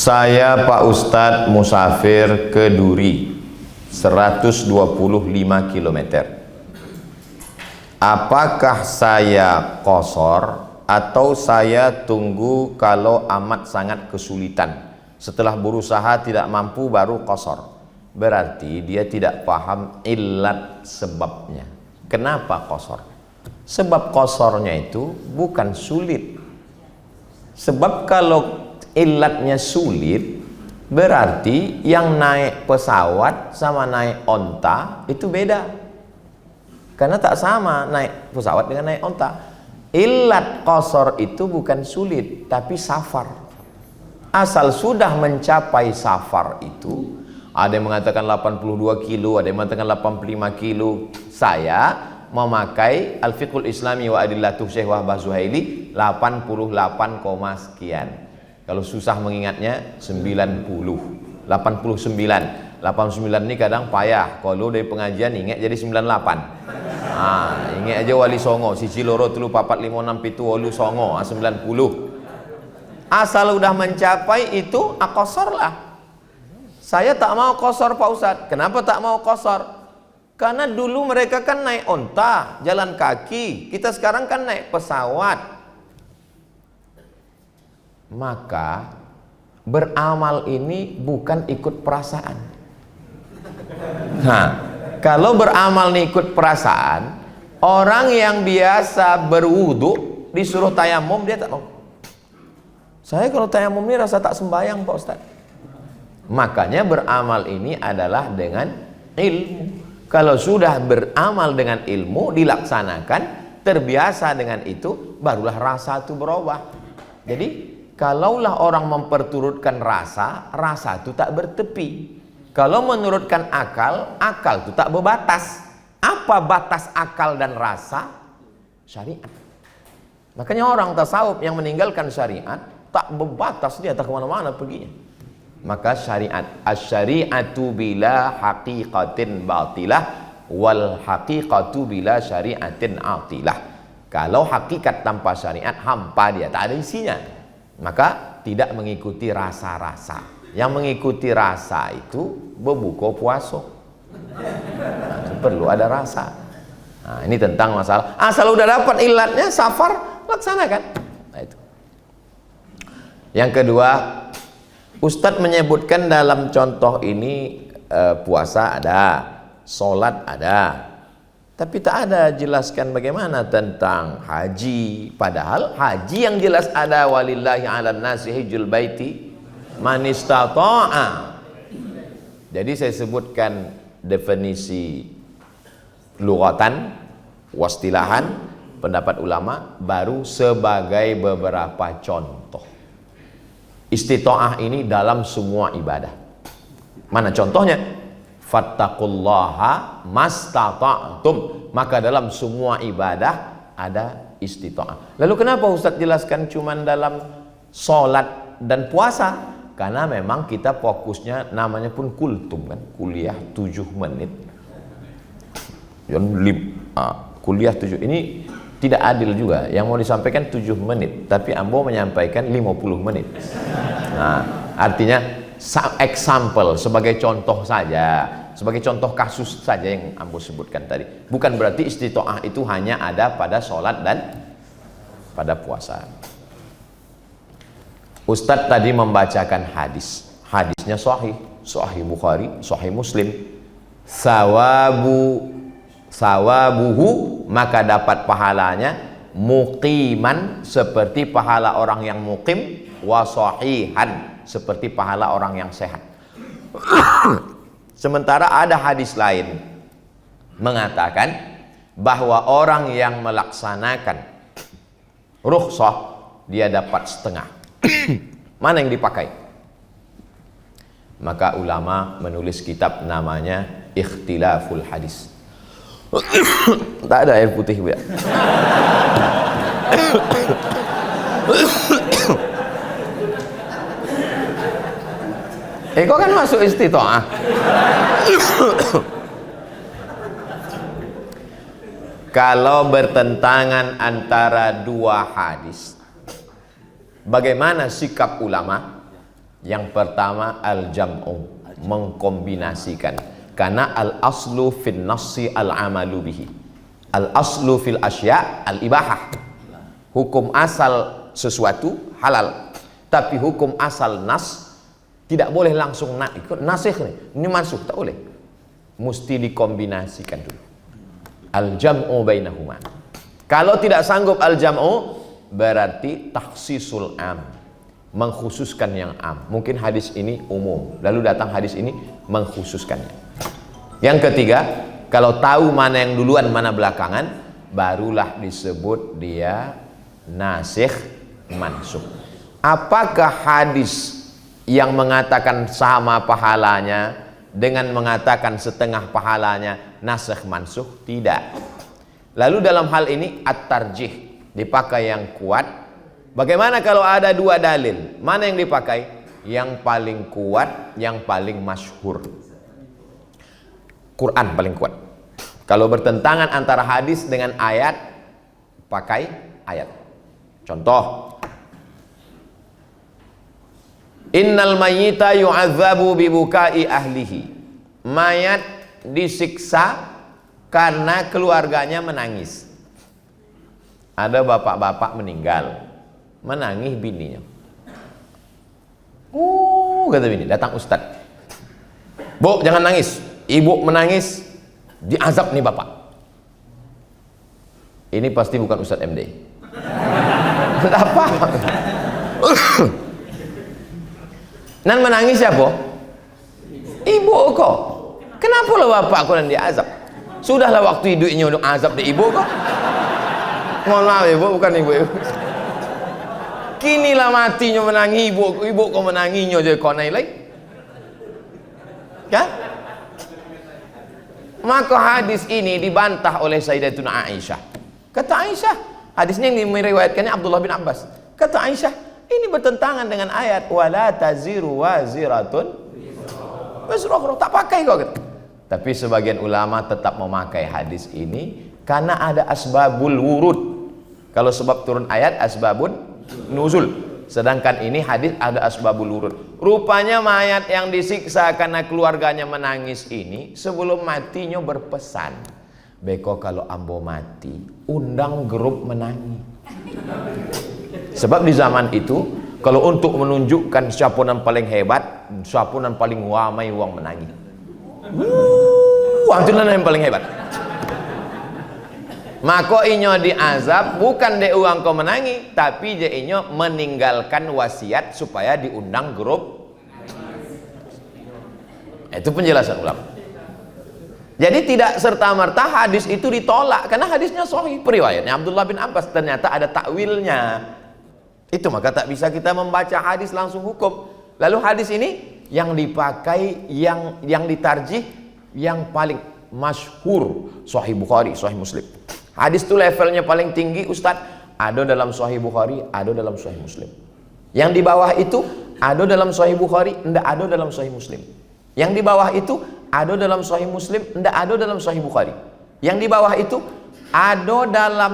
Saya Pak Ustadz musafir ke Duri 125 km. Apakah saya qashar atau saya tunggu kalau amat sangat kesulitan? Setelah berusaha tidak mampu baru qashar. Berarti dia tidak paham illat sebabnya. Kenapa qashar? Sebab qasharnya itu bukan sulit. Sebab kalau illatnya sulit, berarti yang naik pesawat sama naik onta itu beda. Karena tak sama naik pesawat dengan naik onta. Illat qashar itu bukan sulit, tapi safar. Asal sudah mencapai safar itu, ada yang mengatakan 82 kilo, ada yang mengatakan 85 kilo. Saya memakai Al-Fiqhul Islami wa Adillatuh Syekh Wahbah Zuhaili 88, sekian. Kalau susah mengingatnya 90, 89 ini kadang payah. Kalau dari pengajian ingat jadi 98. Ingat aja Wali Songo siji loro telu papat lima enam pitu wolu songo 90. Asal udah mencapai itu qashar lah. Saya tak mau qashar Pak Ustadz. Kenapa tak mau qashar? Karena dulu mereka kan naik onta, jalan kaki. Kita sekarang kan naik pesawat. Maka beramal ini bukan ikut perasaan. Nah, kalau beramal ini ikut perasaan, orang yang biasa berwudu disuruh tayamum dia tak mau. Saya kalau tayamum ini rasa tak sembahyang Pak Ustaz. Makanya beramal ini adalah dengan ilmu. Kalau sudah beramal dengan ilmu, dilaksanakan, terbiasa dengan itu, barulah rasa itu berubah. Jadi kalaulah orang memperturutkan rasa, rasa itu tak bertepi. Kalau menurutkan akal, akal itu tak berbatas. Apa batas akal dan rasa? Syariat. Makanya orang tasawuf yang meninggalkan syariat tak berbatas, dia tak kemana-mana perginya. Maka syariat, asy-syari'atu bila haqiqatin batilah wal haqiqatu bila syari'atin atilah. Kalau hakikat tanpa syariat hampa dia, tak ada isinya. Maka tidak mengikuti rasa-rasa. Yang mengikuti rasa itu berbuka puasa. Perlu ada rasa. Nah, ini tentang masalah. Asal udah dapat ilatnya, safar, laksanakan. Nah, itu. Yang kedua, Ustadz menyebutkan dalam contoh ini puasa ada, sholat ada, tapi tak ada jelaskan bagaimana tentang haji. Padahal haji yang jelas ada, walillahi 'alan nasi hajjul baiti man istata'a. Jadi saya sebutkan definisi lughatan, wastilahan, pendapat ulama, baru sebagai beberapa contoh. Istita'ah ini dalam semua ibadah. Mana contohnya? Fattaqullaha mastata'tum. Maka dalam semua ibadah ada istita'ah. Lalu kenapa Ustaz jelaskan cuman dalam sholat dan puasa? Karena memang kita fokusnya namanya pun kultum kan, kuliah 7 menit. Kuliah 7 ini tidak adil juga. Yang mau disampaikan 7 menit, tapi Ambo menyampaikan 50 menit. Nah, artinya example, sebagai contoh saja, sebagai contoh kasus saja yang Ambo sebutkan tadi. Bukan berarti istita'ah itu hanya ada pada sholat dan pada puasa. Ustadz tadi membacakan hadis. Hadisnya sahih, sahih Bukhari, sahih Muslim. Sawabuhu, maka dapat pahalanya muqiman, seperti pahala orang yang muqim, wa sahihan, seperti pahala orang yang sehat. Sementara ada hadis lain mengatakan bahwa orang yang melaksanakan rukhsah dia dapat setengah. Mana yang dipakai? Maka ulama menulis kitab namanya Ikhtilaful Hadis. Tak ada air putih ya. Kok kan masuk istita'ah. Kalau bertentangan antara dua hadis, bagaimana sikap ulama? Yang pertama al-jam'u, mengkombinasikan. Karena al-aslu fil nassi al-amalu bihi. Al-aslu fil asya al-ibahah. Hukum asal sesuatu halal. Tapi hukum asal nas tidak boleh langsung ikut nasikh nih. Ini mansuh, tak boleh. Mesti dikombinasikan dulu. Al-jam'u bainahuma. Kalau tidak sanggup al-jam'u, berarti takhsisul am, mengkhususkan yang am. Mungkin hadis ini umum, lalu datang hadis ini mengkhususkannya. Yang ketiga, kalau tahu mana yang duluan mana belakangan, barulah disebut dia nasikh mansukh. Apakah hadis yang mengatakan sama pahalanya dengan mengatakan setengah pahalanya nasikh mansukh? Tidak. Lalu dalam hal ini at-tarjih, dipakai yang kuat. Bagaimana kalau ada dua dalil? Mana yang dipakai? Yang paling kuat, yang paling masyhur. Quran paling kuat. Kalau bertentangan antara hadis dengan ayat, pakai ayat. Contoh, innal mayyita yu'adzabu bibukai ahlihi. Mayat disiksa karena keluarganya menangis. Ada bapak-bapak meninggal, menangis bininya. Kata bini, datang ustad. Bu, jangan nangis. Ibu menangis, diazab nih bapak. Ini pasti bukan Ustadz MD. Kenapa? Nan menangis siapa? Ibu kok. Kenapa lo bapak kok dan diazab? Sudahlah waktu hidupnya untuk azab di ibu kok. Mohon maaf ibu, bukan ibu. Kinilah matinya menangis ibu kok menangisnya jadi konai lagi. Kan? Maka hadis ini dibantah oleh Sayyidatuna Aisyah. Kata Aisyah, hadisnya yang meriwayatkannya Abdullah bin Abbas. Kata Aisyah, ini bertentangan dengan ayat wala taziru waziratun wizra ukhra. Tak pakai kok. Tapi sebagian ulama tetap memakai hadis ini karena ada asbabul wurud. Kalau sebab turun ayat asbabun nuzul. Sedangkan ini hadis ada asbabul wurud. Rupanya mayat yang disiksa karena keluarganya menangis ini sebelum matinya berpesan, beko kalau ambo mati undang grup menangis. Sebab di zaman itu kalau untuk menunjukkan siapa yang paling hebat, siapa yang paling wamai uang menangis. Itu yang paling hebat. Maka inyo diazab bukan de uang kau menangi, tapi je inyo meninggalkan wasiat supaya diundang grup. Itu penjelasan ulama. Jadi tidak serta-merta hadis itu ditolak karena hadisnya sahih. Periwayatnya Abdullah bin Abbas ternyata ada takwilnya. Itu maka tak bisa kita membaca hadis langsung hukum. Lalu hadis ini yang dipakai, yang ditarjih, yang paling masyhur Sahih Bukhari, Sahih Muslim. Hadis itu levelnya paling tinggi Ustadz, ada dalam Sahih Bukhari, ada dalam Sahih Muslim. Yang di bawah itu ada dalam Sahih Bukhari, tidak ada dalam Sahih Muslim. Yang di bawah itu ada dalam Sahih Muslim, tidak ada dalam Sahih Bukhari. Yang di bawah itu ada dalam,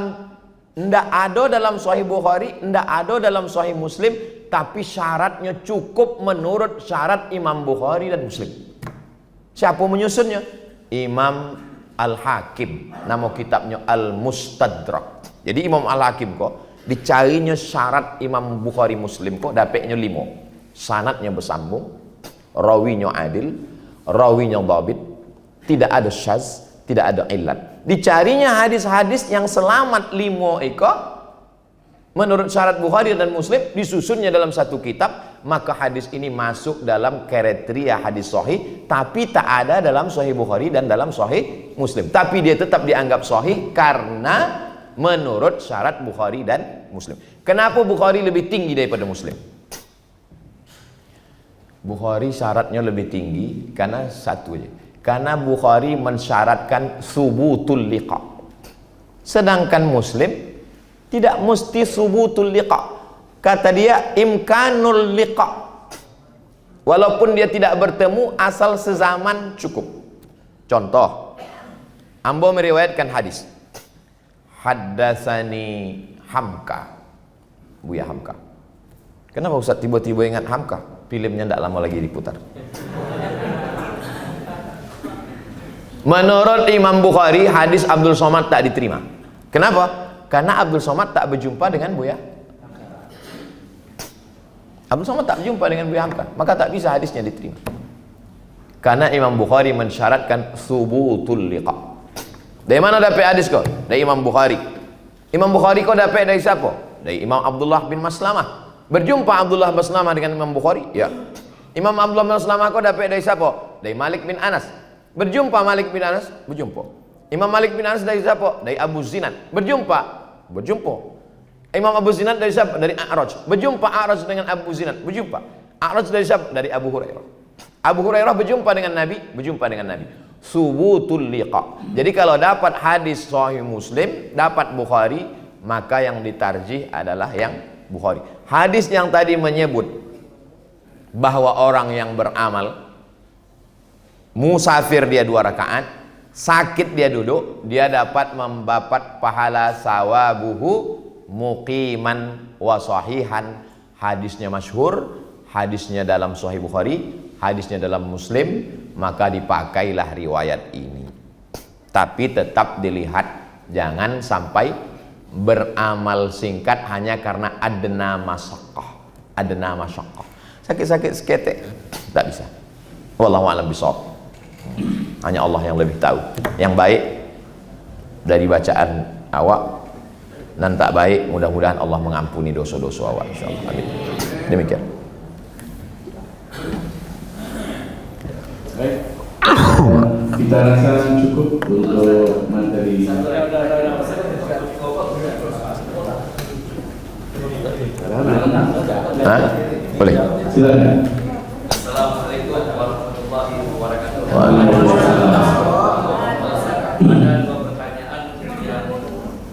tidak ada dalam Sahih Bukhari, tidak ada dalam Sahih Muslim, tapi syaratnya cukup menurut syarat Imam Bukhari dan Muslim. Siapa menyusunnya? Imam Al-Hakim, nama kitabnya Al-Mustadrak. Jadi Imam Al-Hakim kok dicarinya syarat Imam Bukhari Muslim kok dapetnya 5. Sanadnya bersambung, rawinya adil, rawinya dhabit, tidak ada syaz, tidak ada illat. Dicarinya hadis-hadis yang selamat 5 ekor menurut syarat Bukhari dan Muslim, disusunnya dalam satu kitab. Maka hadis ini masuk dalam kriteria hadis sahih, tapi tak ada dalam Sahih Bukhari dan dalam Sahih Muslim. Tapi dia tetap dianggap sahih karena menurut syarat Bukhari dan Muslim. Kenapa Bukhari lebih tinggi daripada Muslim? Bukhari syaratnya lebih tinggi karena satu aja. Karena Bukhari mensyaratkan subutul liqa. Sedangkan Muslim tidak mesti subutul liqa. Kata dia imkanul liqa. Walaupun dia tidak bertemu, asal sezaman cukup. Contoh, ambo meriwayatkan hadis. Haddatsani Hamka. Buya Hamka. Kenapa Ustaz tiba-tiba ingat Hamka? filmnya tidak lama lagi diputar. Menurut Imam Bukhari, hadis Abdul Somad tak diterima. Kenapa? Karena Abdul Somad tak berjumpa dengan Buya. Abdul Somad tak berjumpa dengan Buya Hamka, maka tak bisa hadisnya diterima. Karena Imam Bukhari mensyaratkan subutul liqa. Dari mana dapat hadis kau? Dari Imam Bukhari. Imam Bukhari kau dapat dari siapa? Dari Imam Abdullah bin Maslamah. Berjumpa Abdullah bin Maslamah dengan Imam Bukhari? Ya. Imam Abdullah bin Maslamah kau dapat dari siapa? Dari Malik bin Anas. Berjumpa Malik bin Anas? Berjumpa. Imam Malik bin Anas dari siapa? Dari Abu Zinad. Berjumpa? Berjumpa. Imam Abu Zinad dari siapa? Dari A'raj. Berjumpa A'raj dengan Abu Zinad? Berjumpa. A'raj dari siapa? Dari Abu Hurairah. Abu Hurairah berjumpa dengan Nabi, berjumpa dengan Nabi. Subutul liqa. Jadi kalau dapat hadis Sahih Muslim, dapat Bukhari, maka yang ditarjih adalah yang Bukhari. Hadis yang tadi menyebut bahwa orang yang beramal, musafir dia 2 rakaat, sakit dia duduk, dia dapat mendapat pahala sawabuhu muqiman wa sahihan. Hadisnya masyhur, hadisnya dalam Sahih Bukhari, hadisnya dalam Muslim, maka dipakailah riwayat ini. Tapi tetap dilihat, jangan sampai beramal singkat hanya karena adna masyaqqah. Adna masyaqqah. Sakit-sakit seketek, tak bisa. Wallahu a'lam bishawab. Hanya Allah yang lebih tahu. Yang baik dari bacaan awak, dan tak baik mudah-mudahan Allah mengampuni dosa-dosa awak, insyaallah. Amin. Demikian. Baik, kita rasa cukup untuk materi. Boleh. Silakan. Assalamualaikum warahmatullahi wabarakatuh. Waalaikumsalam. Ada 2 pertanyaan yang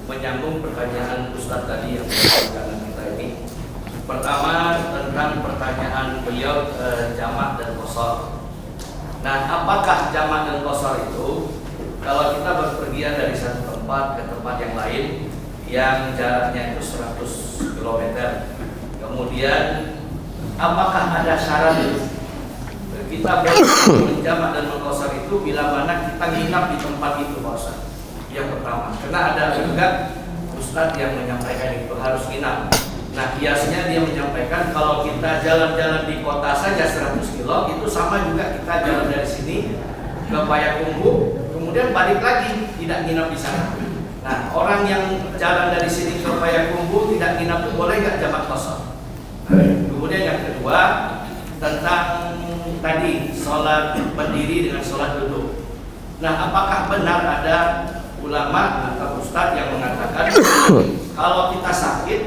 menyambung pertanyaan Ustaz tadi yang disampaikan kita ini. Pertama tentang pertanyaan beliau jamak dan qashar. Nah, apakah jamak dan qashar itu kalau kita berpergian dari satu tempat ke tempat yang lain yang jaraknya itu 100 km, kemudian apakah ada syarat kita menjamak dan mengqashar itu bila mana kita nginap di tempat itu, Pak Ustaz? Yang pertama, karena ada juga Ustaz yang menyampaikan itu harus nginap. Nah, biasanya dia menyampaikan kalau kita jalan-jalan di kota saja 100 kilo, itu sama juga kita jalan dari sini ke Payakumbuh, kemudian balik lagi, tidak nginap di sana. Nah, orang yang jalan dari sini ke Payakumbuh tidak nginap itu boleh nggak jamak qashar? Kemudian yang kedua tentang tadi sholat berdiri dengan sholat duduk. Nah, apakah benar ada ulama atau ustadz yang mengatakan kalau kita sakit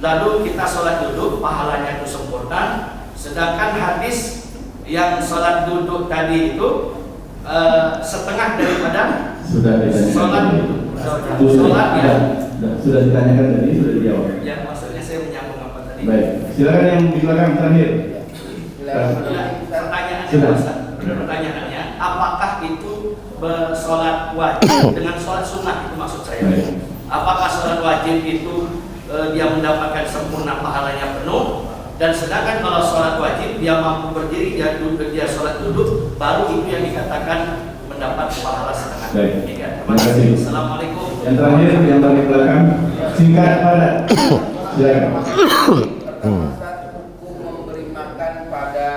lalu kita sholat duduk pahalanya itu sempurna, sedangkan hadis yang sholat duduk tadi itu setengah daripada sholat duduk. Sholat ya Sudah ditanyakan tadi, sudah dijawab. Ya, maksudnya saya menyambung apa tadi. Baik, silakan yang di belakang terakhir. Pertanyaannya, apakah itu sholat wajib dengan sholat sunnah, itu maksud saya. Apakah sholat wajib itu dia mendapatkan sempurna pahalanya penuh, dan sedangkan kalau sholat wajib dia mampu berdiri, dia sholat duduk, baru itu yang dikatakan mendapat pahala setengah. Baik. Terima kasih. Assalamualaikum. Yang terakhir yang paling belakang, singkat padat. Silakan. Memberi makan pada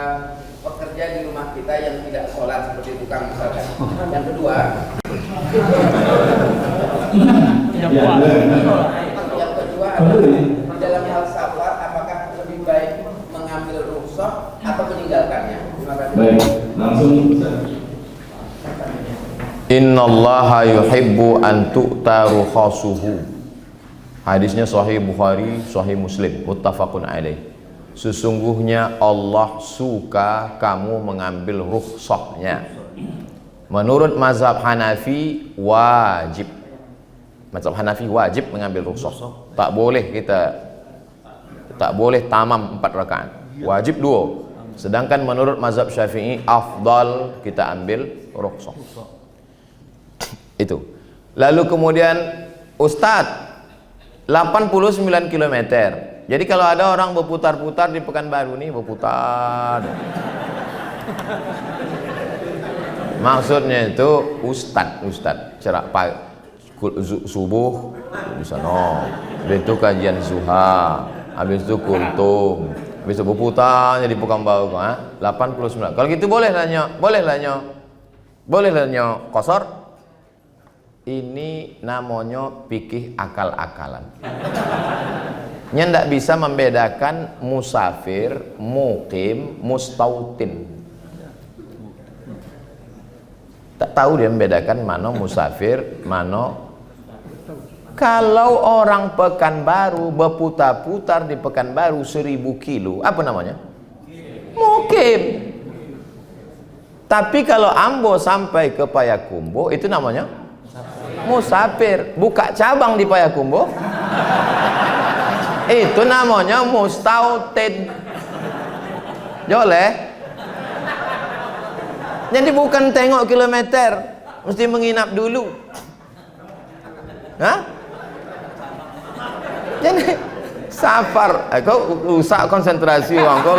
pekerja di rumah kita yang tidak sholat seperti tukang misalkan. Yang kedua, yang kedua adalah di dalam hal safar, apakah lebih baik mengambil rukhsah atau meninggalkannya? Terima kasih. Baik, langsung. Innallaha yuhibbu an tu'ta rukhasuhu. Hadisnya Sahih Bukhari, Sahih Muslim, muttafaqun alaih. Sesungguhnya Allah suka kamu mengambil rukhsahnya. Menurut mazhab Hanafi wajib. Mazhab Hanafi wajib mengambil rukhsah. Tak boleh tamam 4 rakaat. Wajib 2. Sedangkan menurut mazhab Syafi'i afdal kita ambil rukhsah. Itu. Lalu kemudian Ustadz 89 km Jadi kalau ada orang berputar-putar di Pekanbaru nih, berputar. Maksudnya itu ustad cerak subuh di sana, habis itu kajian zuha, habis itu kultum, habis itu berputar jadi Pekanbaru. 89. Kalau gitu boleh lah nyok kosor. Ini namanya pikih akal-akalan. Nya ndak bisa membedakan musafir, mukim, mustautin. Tak tahu dia membedakan mana musafir, mana. Kalau orang Pekanbaru berputar-putar di Pekanbaru 1000 kilo, apa namanya? Mukim. Tapi kalau Ambo sampai ke Payakumbuh, itu namanya musafir. Buka cabang di Payakumbuh, itu namanya mustautin. Joleh. Jadi bukan tengok kilometer, mesti menginap dulu. Hah? Jadi safar, kau rusak konsentrasi orang kau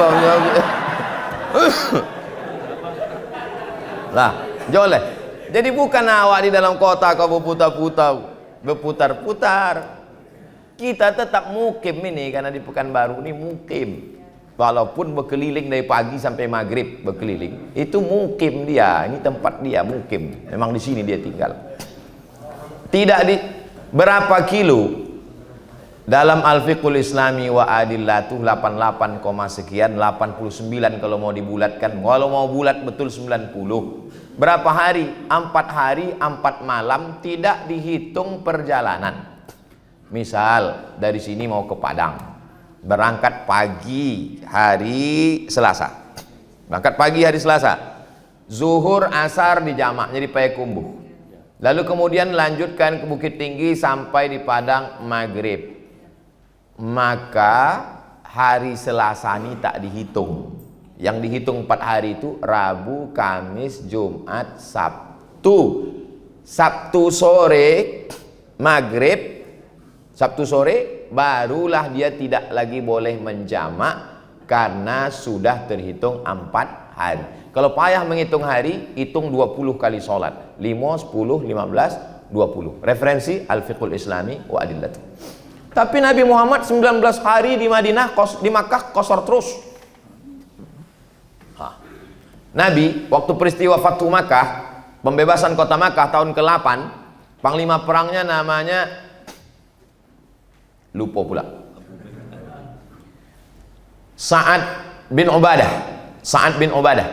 lah, joleh. Jadi bukan awak di dalam kota kau berputar-putar. Kita tetap mukim ini karena di Pekanbaru ini mukim. Walaupun berkeliling dari pagi sampai maghrib berkeliling, itu mukim dia. Ini tempat dia mukim. Memang di sini dia tinggal. Tidak di berapa kilo dalam Al-Fiqhul Islami wa Adillatuh 88, sekian 89 kalau mau dibulatkan. Kalau mau bulat betul 90. Berapa hari? 4 hari 4 malam, tidak dihitung perjalanan. Misal dari sini mau ke Padang, berangkat pagi hari Selasa. Zuhur asar di jamak jadi Payakumbuh. Lalu kemudian lanjutkan ke Bukit Tinggi sampai di Padang maghrib. Maka hari Selasa ini tak dihitung. Yang dihitung 4 hari itu Rabu, Kamis, Jumat, Sabtu. Sabtu sore maghrib, Sabtu sore barulah dia tidak lagi boleh menjamak karena sudah terhitung 4 hari. Kalau payah menghitung hari, hitung 20 kali sholat. 5, 10, 15, 20. Referensi Al-Fiqhul Islami wa Adillatuh. Tapi Nabi Muhammad 19 hari di Madinah, di Makkah kosor terus. Nabi waktu peristiwa Fathu Makkah, pembebasan kota Makkah tahun ke-8, panglima perangnya namanya lupa pula, Sa'ad bin Ubadah.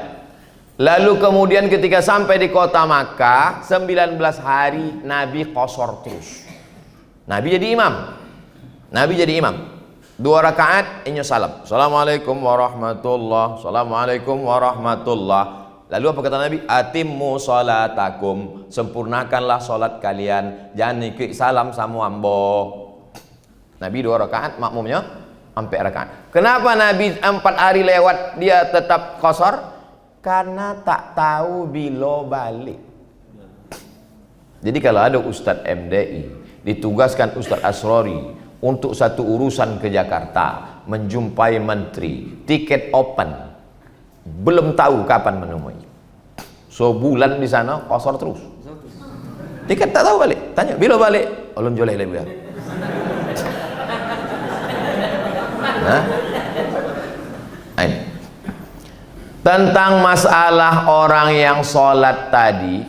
Lalu kemudian ketika sampai di kota Makkah 19 hari Nabi kosor terus. Nabi jadi imam. 2 rakaat inyo salam. Assalamualaikum warahmatullah. Assalamualaikum warahmatullah. Lalu apa kata Nabi? Atimmu salatakum. Sempurnakanlah salat kalian. Jangan ikut salam sama ambo. Nabi 2 rakaat, makmumnya 4 rakaat. Kenapa Nabi 4 hari lewat dia tetap kosor? Karena tak tahu bila balik. Jadi kalau ada Ustadz MDI ditugaskan Ustadz Asrori untuk satu urusan ke Jakarta, menjumpai menteri, tiket open, belum tahu kapan menemui. Sebulan di sana kosor terus. Tiket tak tahu balik. Tanya, bila balik? Ulun joleh lagi ya. Nah, tentang masalah orang yang sholat tadi,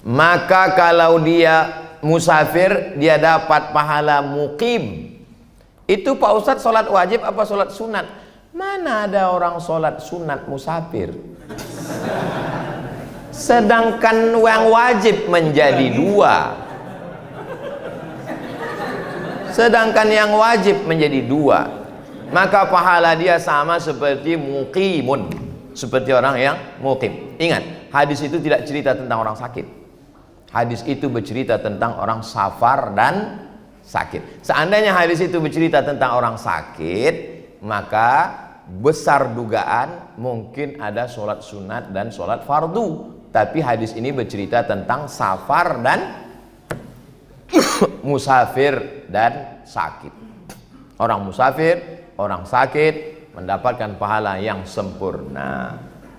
maka kalau dia musafir dia dapat pahala mukim. Itu Pak Ustadz sholat wajib apa sholat sunat? Mana ada orang sholat sunat musafir? Sedangkan yang wajib menjadi 2. Maka pahala dia sama seperti muqimun, seperti orang yang muqim. Ingat, hadis itu tidak cerita tentang orang sakit. Hadis itu bercerita tentang orang safar dan sakit. Seandainya hadis itu bercerita tentang orang sakit, maka besar dugaan mungkin ada sholat sunat dan sholat fardu. Tapi hadis ini bercerita tentang safar dan musafir dan sakit. Orang musafir, orang sakit mendapatkan pahala yang sempurna.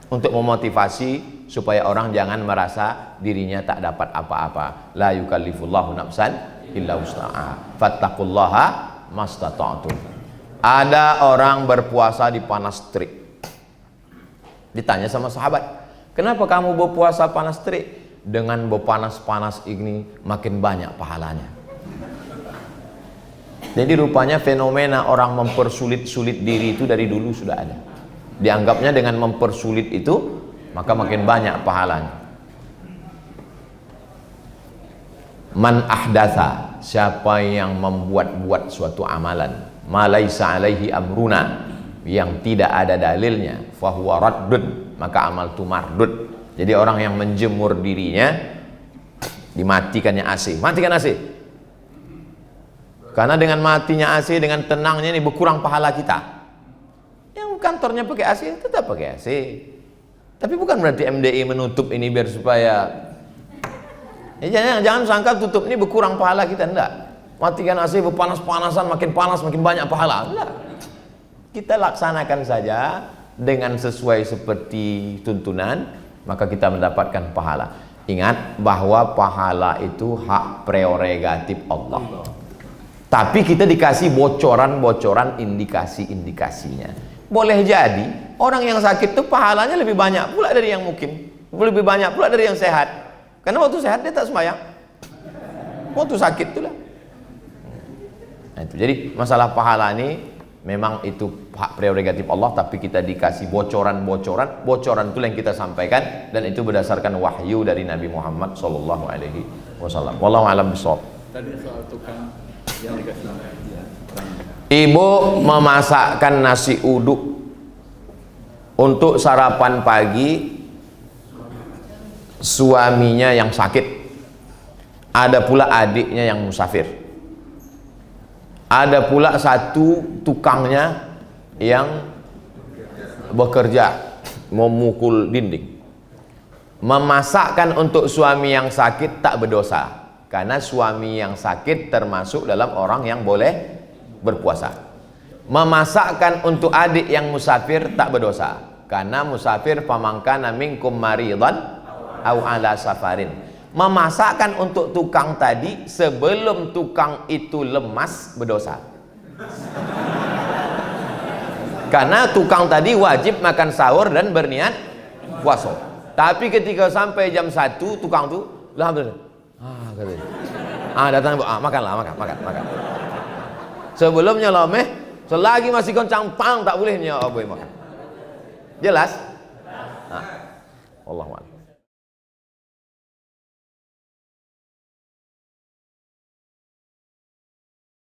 Untuk memotivasi supaya orang jangan merasa dirinya tak dapat apa-apa. La yukallifullahu nafsan illa wus'aha. Fattaqullaha mastata'tum. Ada orang berpuasa di panas terik. Ditanya sama sahabat, kenapa kamu berpuasa panas terik? Dengan berpanas-panas ini makin banyak pahalanya. Jadi rupanya fenomena orang mempersulit-sulit diri itu dari dulu sudah ada. Dianggapnya dengan mempersulit itu maka makin banyak pahalanya. Man ahdatha, siapa yang membuat-buat suatu amalan, malaisa alaihi amruna, yang tidak ada dalilnya, fahuwa raddun, maka amal itu mardud. Jadi orang yang menjemur dirinya, dimatikannya AC, matikan AC. Karena dengan matinya AC, dengan tenangnya ini berkurang pahala kita. Yang kantornya pakai AC, tetap pakai AC. Tapi bukan berarti MDI menutup ini biar supaya jangan sangka tutup ini berkurang pahala kita, enggak. Matikan AC berpanas-panasan, makin panas makin banyak pahala, enggak. Kita laksanakan saja dengan sesuai seperti tuntunan, maka kita mendapatkan pahala. Ingat bahwa pahala itu hak prerogatif Allah. Tapi kita dikasih bocoran-bocoran indikasi-indikasinya. Boleh jadi orang yang sakit itu pahalanya lebih banyak pula dari yang mungkin, lebih banyak pula dari yang sehat. Karena waktu sehat dia tak sembahyang, waktu sakit itulah. Nah, itu. Jadi masalah pahala ini memang itu hak prerogatif Allah, tapi kita dikasih bocoran-bocoran. Bocoran itu yang kita sampaikan, dan itu berdasarkan wahyu dari Nabi Muhammad SAW. Wallahu a'lam bishawab. Tadi soal tukang yang dikasih. Ibu memasakkan nasi uduk untuk sarapan pagi suaminya yang sakit. Ada pula adiknya yang musafir. Ada pula satu tukangnya yang bekerja memukul dinding. Memasakkan untuk suami yang sakit tak berdosa, karena suami yang sakit termasuk dalam orang yang boleh berpuasa. Memasakkan untuk adik yang musafir tak berdosa, karena musafir pamangkana minkum maridan au ala safarin. Memasakkan untuk tukang tadi sebelum tukang itu lemas berdosa, karena tukang tadi wajib makan sahur dan berniat puasa. Tapi ketika sampai jam 1 tukang tu alhamdulillah katanya, datang makanlah, makan. Sebelumnya lemeh, selagi masih kencang pang tak bolehnya boleh makan. Jelas? Wallahu a'lam.